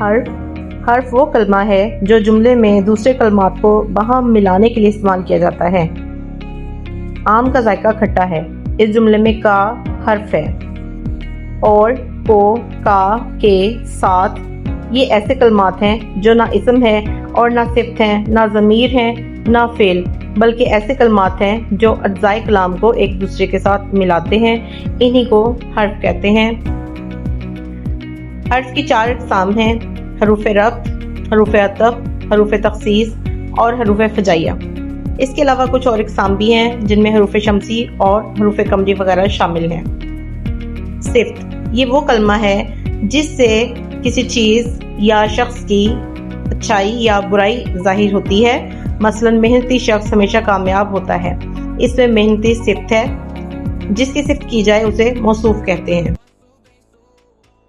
حرف وہ کلمہ ہے جو جملے میں دوسرے کلمات کو باہم ملانے کے لیے استعمال کیا جاتا ہے۔ آم کا ذائقہ کھٹا ہے، اس جملے میں کا حرف ہے۔ اور، کو، کا، کے، ساتھ، یہ ایسے کلمات ہیں جو نہ اسم ہے اور نہ صفت ہیں، نہ ضمیر ہیں، نہ فعل، بلکہ ایسے کلمات ہیں جو اجزائے کلام کو ایک دوسرے کے ساتھ ملاتے ہیں، انہی کو حرف کہتے ہیں۔ حرف کی 4 اقسام ہیں: حروف ربط، حروف عطف، حروف تخصیص اور حروف ہجائیہ۔ اس کے علاوہ کچھ اور اقسام بھی ہیں جن میں حروف شمسی اور حروف قمری وغیرہ شامل ہیں۔ صفت، یہ وہ کلمہ ہے جس سے کسی چیز یا شخص کی اچھائی یا برائی ظاہر ہوتی ہے۔ مثلا محنتی شخص ہمیشہ کامیاب ہوتا ہے، اس میں محنتی صفت ہے، جس کی صفت کی جائے اسے موصوف کہتے ہیں۔